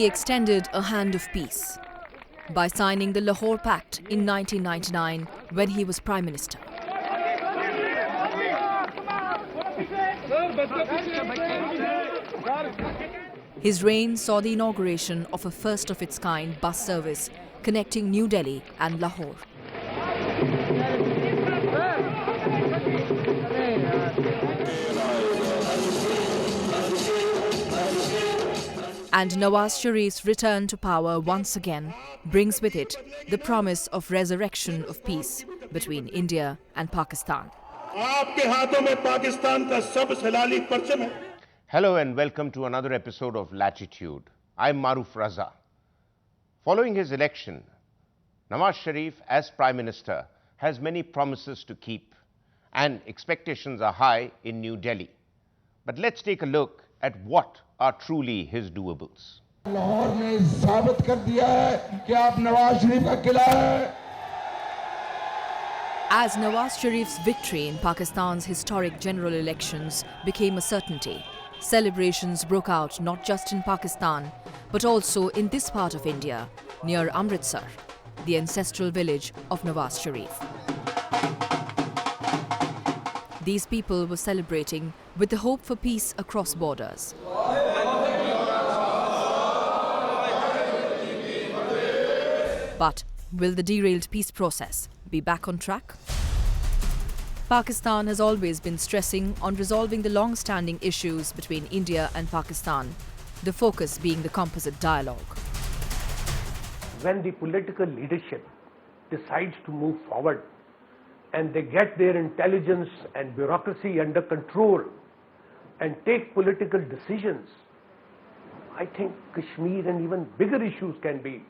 He extended a hand of peace by signing the Lahore Pact in 1999 when he was Prime Minister. His reign saw the inauguration of a first-of-its-kind bus service connecting New Delhi and Lahore. And Nawaz Sharif's return to power once again brings with it the promise of resurrection of peace between India and Pakistan. Hello and welcome to another episode of Latitude. I'm Maruf Raza. Following his election, Nawaz Sharif as Prime Minister has many promises to keep and expectations are high in New Delhi. But let's take a look at what are truly his doables. As Nawaz Sharif's victory in Pakistan's historic general elections became a certainty, celebrations broke out not just in Pakistan, but also in this part of India, near Amritsar, the ancestral village of Nawaz Sharif. These people were celebrating with the hope for peace across borders. But will the derailed peace process be back on track? Pakistan has always been stressing on resolving the long-standing issues between India and Pakistan, the focus being the composite dialogue. When the political leadership decides to move forward and they get their intelligence and bureaucracy under control and take political decisions, I think Kashmir and even bigger issues can be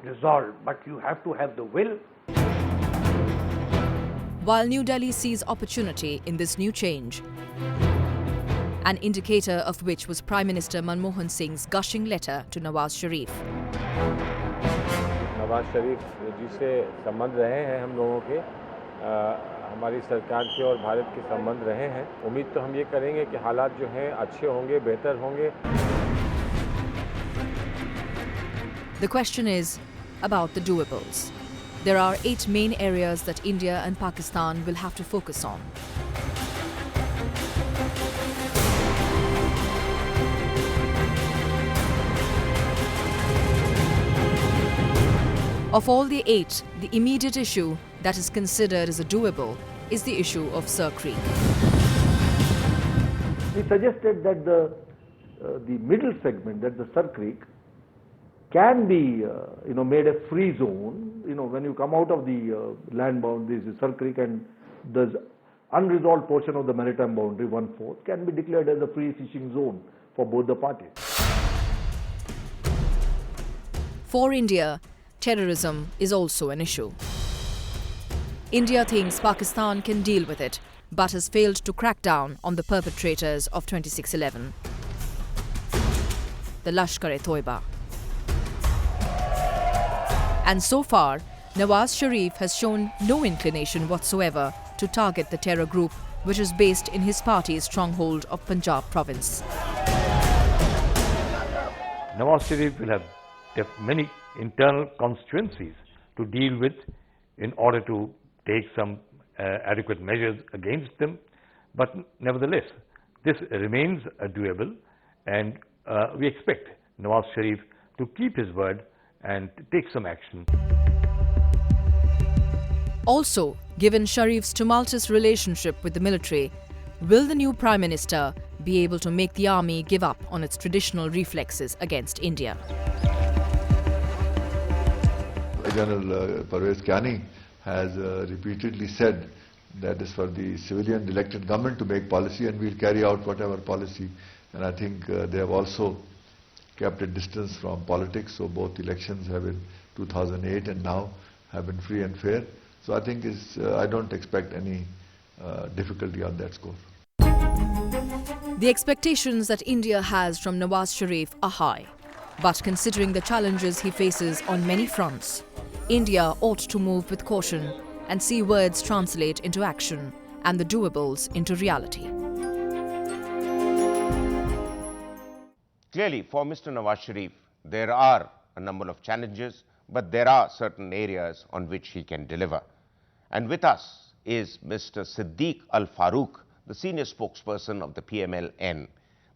resolved, but you have to have the will. While New Delhi sees opportunity in this new change, an indicator of which was Prime Minister Manmohan Singh's gushing letter to Nawaz Sharif. Nawaz Sharif जी से संबंध रहे हैं हम लोगों के, हमारी सरकार के और भारत के संबंध रहे हैं. उम्मीद तो हम ये करेंगे कि हालात जो हैं अच्छे होंगे, बेहतर होंगे. The question is about the doables. There are 8 main areas that India and Pakistan will have to focus on. Of all the 8, the immediate issue that is considered as a doable is the issue of Sir Creek. We suggested that the middle segment, that the Sir Creek, can be made a free zone. When you come out of the land boundaries, the Sir Creek and the unresolved portion of the maritime boundary, 1/4, can be declared as a free fishing zone for both the parties. For India, terrorism is also an issue. India thinks Pakistan can deal with it, but has failed to crack down on the perpetrators of 26/11, the Lashkar-e-Toiba. And so far, Nawaz Sharif has shown no inclination whatsoever to target the terror group which is based in his party's stronghold of Punjab province. Nawaz Sharif will have many internal constituencies to deal with in order to take some adequate measures against them. But nevertheless, this remains doable, and we expect Nawaz Sharif to keep his word and take some action. Also, given Sharif's tumultuous relationship with the military, will the new Prime Minister be able to make the army give up on its traditional reflexes against India? General Parvez Kiani has repeatedly said that it's for the civilian elected government to make policy, and we'll carry out whatever policy. And I think they have also kept a distance from politics, so both elections have been 2008 and now have been free and fair. So I think I don't expect any difficulty on that score. The expectations that India has from Nawaz Sharif are high, but considering the challenges he faces on many fronts, India ought to move with caution and see words translate into action and the doables into reality. Clearly, for Mr. Nawaz Sharif, there are a number of challenges, but there are certain areas on which he can deliver. And with us is Mr. Siddiq Al Farooq, the senior spokesperson of the PMLN.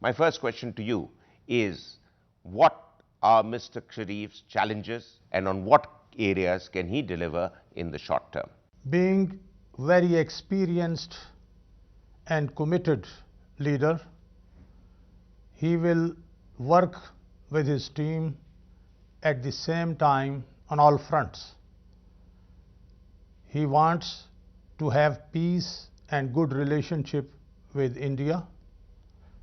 My first question to you is, what are Mr. Sharif's challenges and on what areas can he deliver in the short term? Being very experienced and committed leader, he will work with his team at the same time on all fronts. He wants to have peace and good relationship with India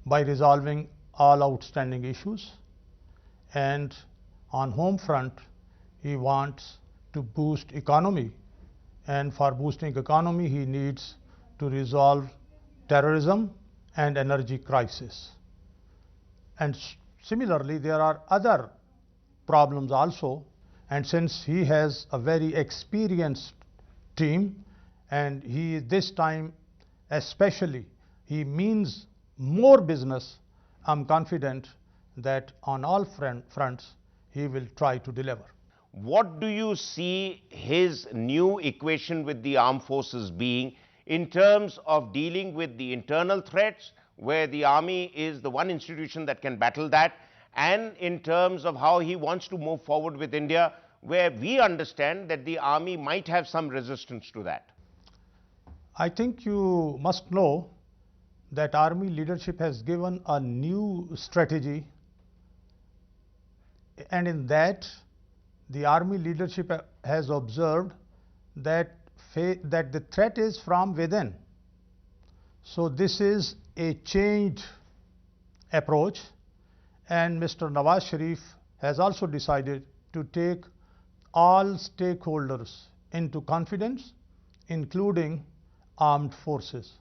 by resolving all outstanding issues, and on home front he wants to boost economy, and for boosting economy he needs to resolve terrorism and energy crisis. And similarly there are other problems also, and since he has a very experienced team and he this time especially he means more business, I'm confident that on all fronts he will try to deliver. What do you see his new equation with the armed forces being in terms of dealing with the internal threats, where the army is the one institution that can battle that, and in terms of how he wants to move forward with India, where we understand that the army might have some resistance to that? I think you must know that army leadership has given a new strategy, and in that the army leadership has observed that the threat is from within. So this is a changed approach, and Mr. Nawaz Sharif has also decided to take all stakeholders into confidence, including armed forces.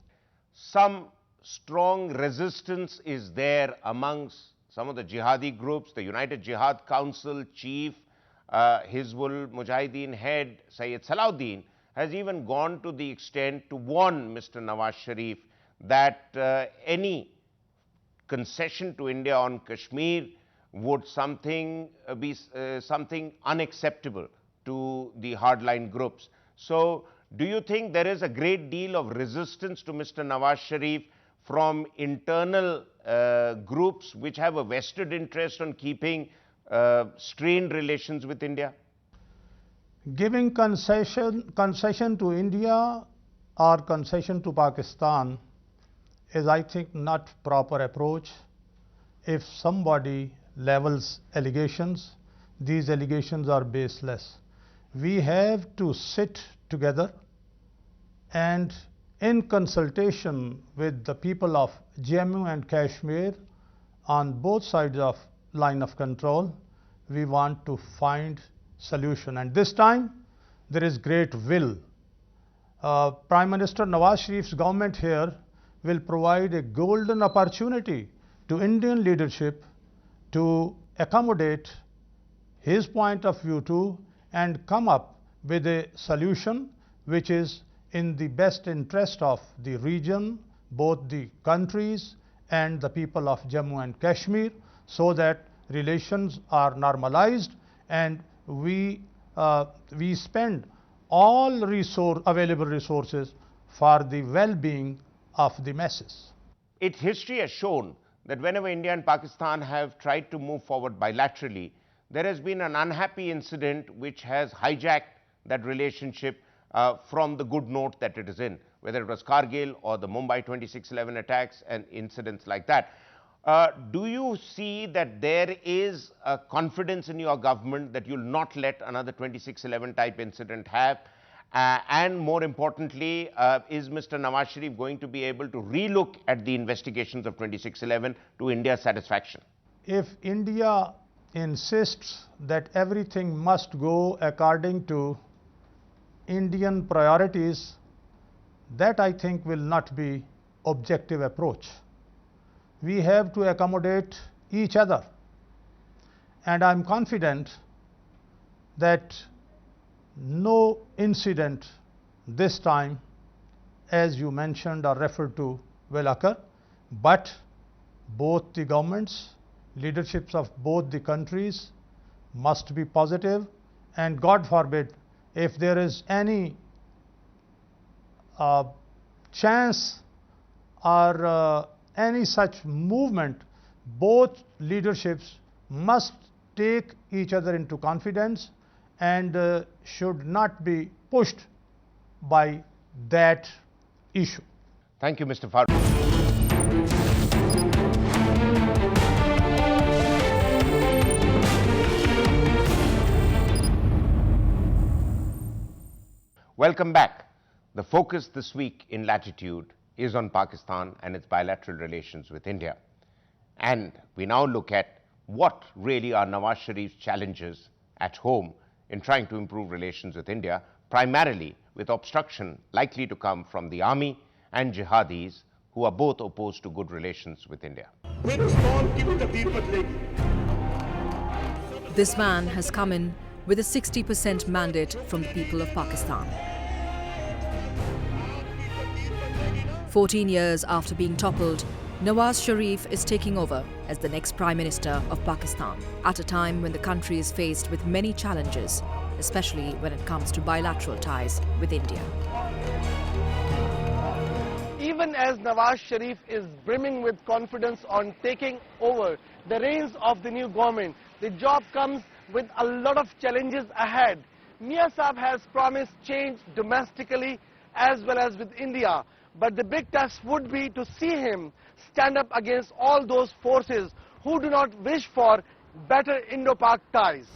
Some strong resistance is there amongst some of the jihadi groups. The United Jihad Council chief, Hizbul Mujahideen head Sayyid Salahuddin has even gone to the extent to warn Mr. Nawaz Sharif that any concession to India on Kashmir would be something unacceptable to the hardline groups. So do you think there is a great deal of resistance to Mr. Nawaz Sharif from internal groups which have a vested interest on keeping strained relations with India? Giving concession to India or concession to Pakistan is, I think, not proper approach. If somebody levels allegations, these allegations are baseless. We have to sit together and in consultation with the people of Jammu and Kashmir on both sides of line of control, we want to find solution, and this time there is great will. Prime Minister Nawaz Sharif's government here will provide a golden opportunity to Indian leadership to accommodate his point of view too and come up with a solution which is in the best interest of the region, both the countries and the people of Jammu and Kashmir, so that relations are normalized and we spend all available resources for the well-being of the masses. Its history has shown that whenever India and Pakistan have tried to move forward bilaterally, there has been an unhappy incident which has hijacked that relationship from the good note that it is in, whether it was Kargil or the Mumbai 26/11 attacks and incidents like that. Do you see that there is a confidence in your government that you'll not let another 26/11 type incident have? And more importantly, is Mr. Nawaz Sharif going to be able to relook at the investigations of 26/11 to India's satisfaction? If India insists that everything must go according to Indian priorities, that I think will not be objective approach. We have to accommodate each other, and I'm confident that no incident this time, as you mentioned or referred to, will occur, but both the governments, leaderships of both the countries must be positive, and God forbid, if there is any chance or any such movement, both leaderships must take each other into confidence and should not be pushed by that issue. Thank you, Mr. Farooq. Welcome back. The focus this week in Latitude is on Pakistan and its bilateral relations with India. And we now look at what really are Nawaz Sharif's challenges at home in trying to improve relations with India, primarily with obstruction likely to come from the army and jihadis, who are both opposed to good relations with India. This man has come in with a 60% mandate from the people of Pakistan. 14 years after being toppled, Nawaz Sharif is taking over as the next Prime Minister of Pakistan at a time when the country is faced with many challenges, especially when it comes to bilateral ties with India. Even as Nawaz Sharif is brimming with confidence on taking over the reins of the new government, the job comes with a lot of challenges ahead. Mia Saab has promised change domestically as well as with India, but the big test would be to see him stand up against all those forces who do not wish for better Indo-Pak ties.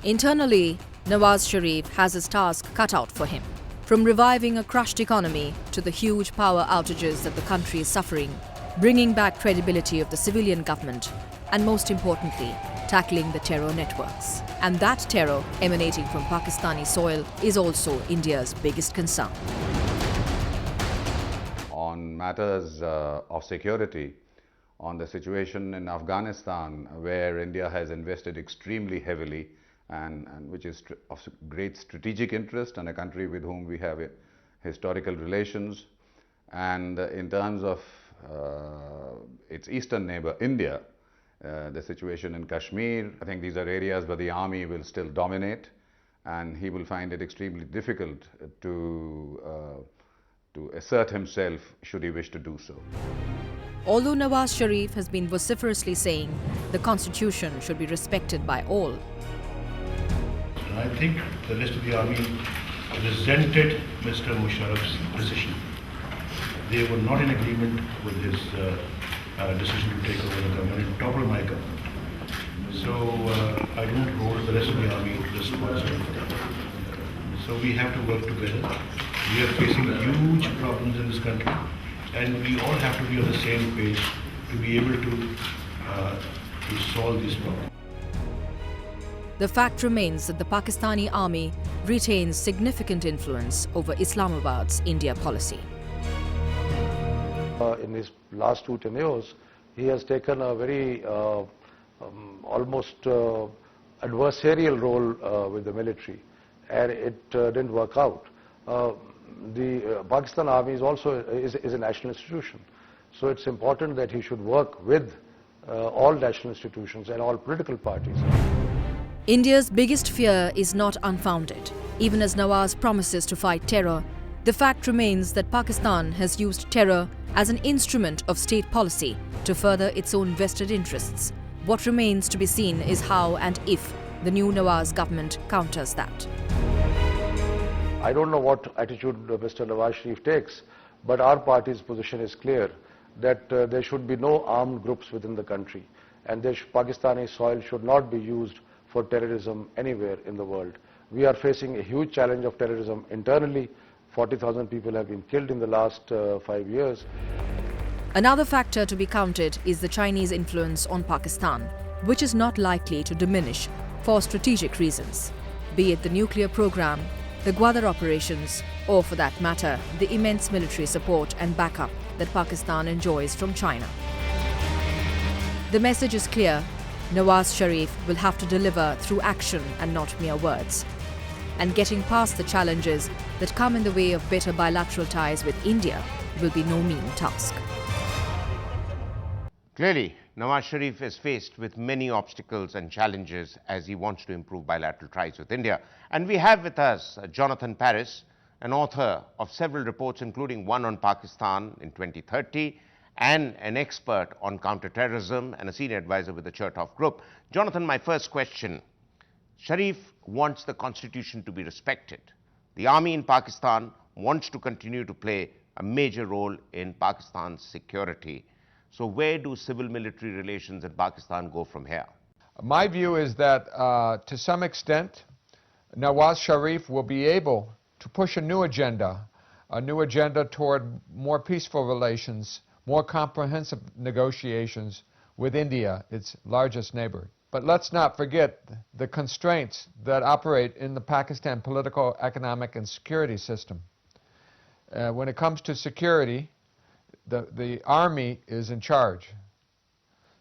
Internally, Nawaz Sharif has his task cut out for him. From reviving a crushed economy to the huge power outages that the country is suffering, bringing back credibility of the civilian government, and most importantly, tackling the terror networks. And that terror emanating from Pakistani soil is also India's biggest concern. On matters of security, on the situation in Afghanistan, where India has invested extremely heavily and which is of great strategic interest, and a country with whom we have historical relations. And in terms of its eastern neighbor, India, the situation in Kashmir, I think these are areas where the army will still dominate, and he will find it extremely difficult to assert himself should he wish to do so. Although Nawaz Sharif has been vociferously saying the constitution should be respected by all, I think the rest of the army resented Mr. Musharraf's decision. They were not in agreement with his decision to take over the government and topple my government. So I don't hold the rest of the army responsible for that. So we have to work together. We are facing huge problems in this country, and we all have to be on the same page to be able to solve these problems. the fact remains that the Pakistani army retains significant influence over Islamabad's India policy. In his last 2 tenures, he has taken a very almost adversarial role with the military, and it didn't work out. The Pakistan Army is also is a national institution, so it's important that he should work with all national institutions and all political parties. India's biggest fear is not unfounded. Even as Nawaz promises to fight terror, the fact remains that Pakistan has used terror as an instrument of state policy to further its own vested interests. What remains to be seen is how and if the new Nawaz government counters that. I don't know what attitude Mr. Nawaz Sharif takes, but our party's position is clear that there should be no armed groups within the country, and Pakistani soil should not be used for terrorism anywhere in the world. We are facing a huge challenge of terrorism internally. 40,000 people have been killed in the last 5 years. Another factor to be counted is the Chinese influence on Pakistan, which is not likely to diminish for strategic reasons, be it the nuclear program, the Gwadar operations, or for that matter, the immense military support and backup that Pakistan enjoys from China. The message is clear: Nawaz Sharif will have to deliver through action and not mere words. And getting past the challenges that come in the way of better bilateral ties with India will be no mean task. Clearly, Nawaz Sharif is faced with many obstacles and challenges as he wants to improve bilateral ties with India. And we have with us Jonathan Paris, an author of several reports, including one on Pakistan in 2030, and an expert on counterterrorism and a senior advisor with the Chertoff Group. Jonathan, my first question. Sharif wants the constitution to be respected. The army in Pakistan wants to continue to play a major role in Pakistan's security. So where do civil-military relations in Pakistan go from here? My view is that to some extent, Nawaz Sharif will be able to push a new agenda toward more peaceful relations, more comprehensive negotiations with India, its largest neighbor. But let's not forget the constraints that operate in the Pakistan political, economic, and security system. When it comes to security, the army is in charge.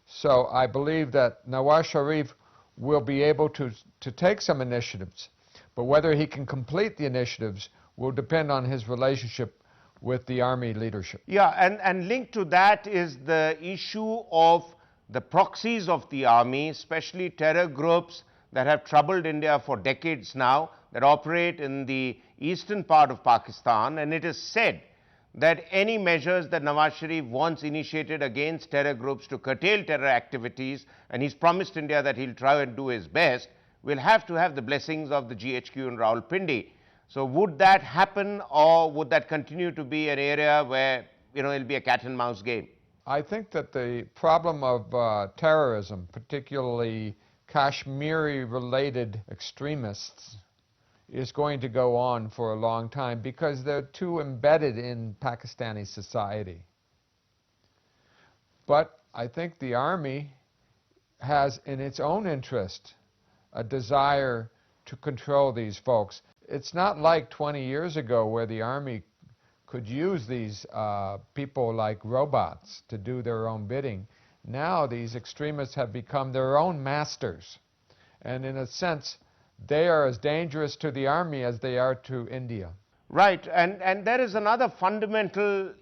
So I believe that Nawaz Sharif will be able to take some initiatives, but whether he can complete the initiatives will depend on his relationship with the army leadership. Yeah, and linked to that is the issue of the proxies of the army, especially terror groups that have troubled India for decades now, that operate in the eastern part of Pakistan, and it is said that any measures that Nawaz Sharif wants initiated against terror groups to curtail terror activities, and he's promised India that he'll try and do his best, will have to have the blessings of the GHQ in Rawalpindi. So would that happen, or would that continue to be an area where, it'll be a cat and mouse game? I think that the problem of terrorism, particularly Kashmiri-related extremists, is going to go on for a long time because they're too embedded in Pakistani society. But I think the army has, in its own interest, a desire to control these folks. It's not like 20 years ago where the army could use these people like robots to do their own bidding. Now these extremists have become their own masters. And in a sense, they are as dangerous to the army as they are to India. Right, and there is another fundamental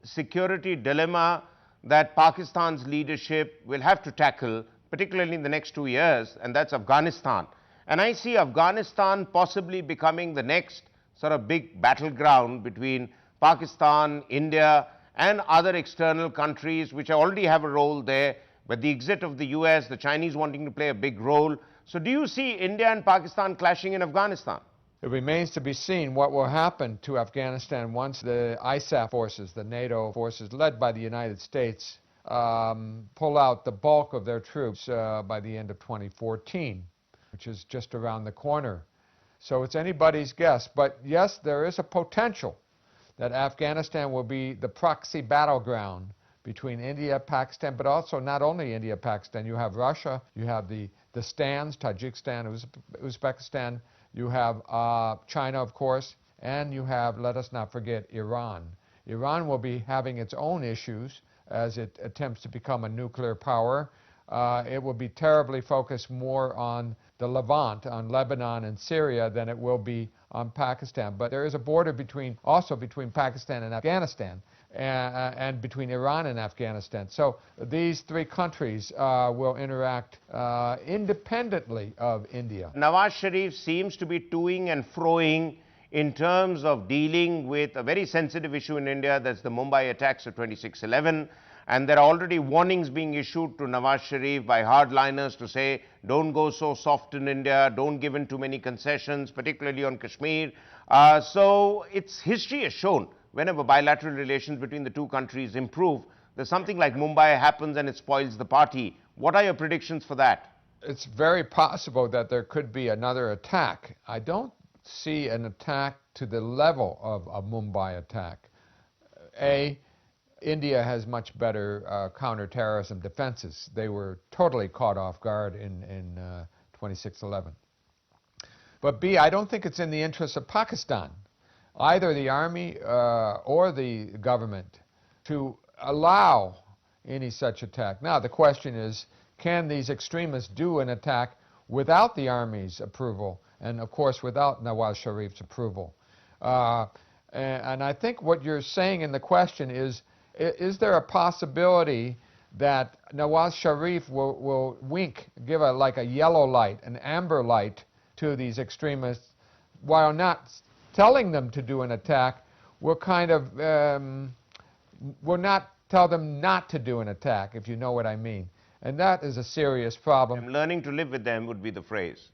security dilemma that Pakistan's leadership will have to tackle, particularly in the next 2 years, and that's Afghanistan. And I see Afghanistan possibly becoming the next sort of big battleground between Pakistan, India, and other external countries which already have a role there, but the exit of the US, the Chinese wanting to play a big role. So do you see India and Pakistan clashing in Afghanistan? It remains to be seen what will happen to Afghanistan once the ISAF forces, the NATO forces led by the United States, pull out the bulk of their troops by the end of 2014, which is just around the corner. So it's anybody's guess. But yes, there is a potential that Afghanistan will be the proxy battleground between India, Pakistan, but also not only India, Pakistan. You have Russia, you have the stands, Tajikistan, Uzbekistan, you have China, of course, and you have, let us not forget, Iran. Iran will be having its own issues as it attempts to become a nuclear power. It will be terribly focused more on the Levant, on Lebanon and Syria, than it will be on Pakistan. But there is a border also between Pakistan and Afghanistan, and between Iran and Afghanistan. So these three countries will interact independently of India. Nawaz Sharif seems to be toing and froing in terms of dealing with a very sensitive issue in India, that's the Mumbai attacks of 26/11. And there are already warnings being issued to Nawaz Sharif by hardliners to say, don't go so soft in India, don't give in too many concessions, particularly on Kashmir. So its history has shown whenever bilateral relations between the two countries improve, there's something like Mumbai happens and it spoils the party. What are your predictions for that? It's very possible that there could be another attack. I don't see an attack to the level of a Mumbai attack. India has much better counterterrorism defenses. They were totally caught off guard in 26/11. But B, I don't think it's in the interest of Pakistan, either the army or the government, to allow any such attack. Now, the question is, can these extremists do an attack without the army's approval and, of course, without Nawaz Sharif's approval? And I think what you're saying in the question is there a possibility that Nawaz Sharif will wink, give like a yellow light, an amber light to these extremists, while not telling them to do an attack, will kind of, will not tell them not to do an attack, if you know what I mean. And that is a serious problem. Learning to live with them would be the phrase.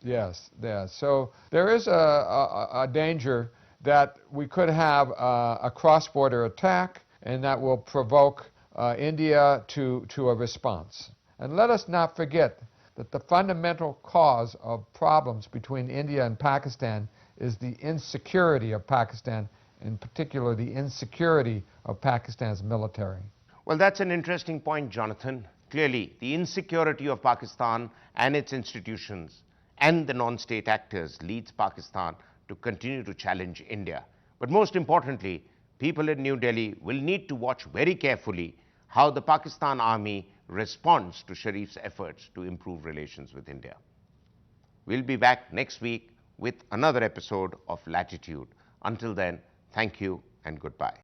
Yes, yes. So there is a danger that we could have a cross-border attack, and that will provoke India to a response. And let us not forget that the fundamental cause of problems between India and Pakistan is the insecurity of Pakistan, in particular the insecurity of Pakistan's military. Well, that's an interesting point, Jonathan. Clearly, the insecurity of Pakistan and its institutions and the non-state actors leads Pakistan to continue to challenge India. But most importantly, people in New Delhi will need to watch very carefully how the Pakistan army responds to Sharif's efforts to improve relations with India. We'll be back next week with another episode of Latitude. Until then, thank you and goodbye.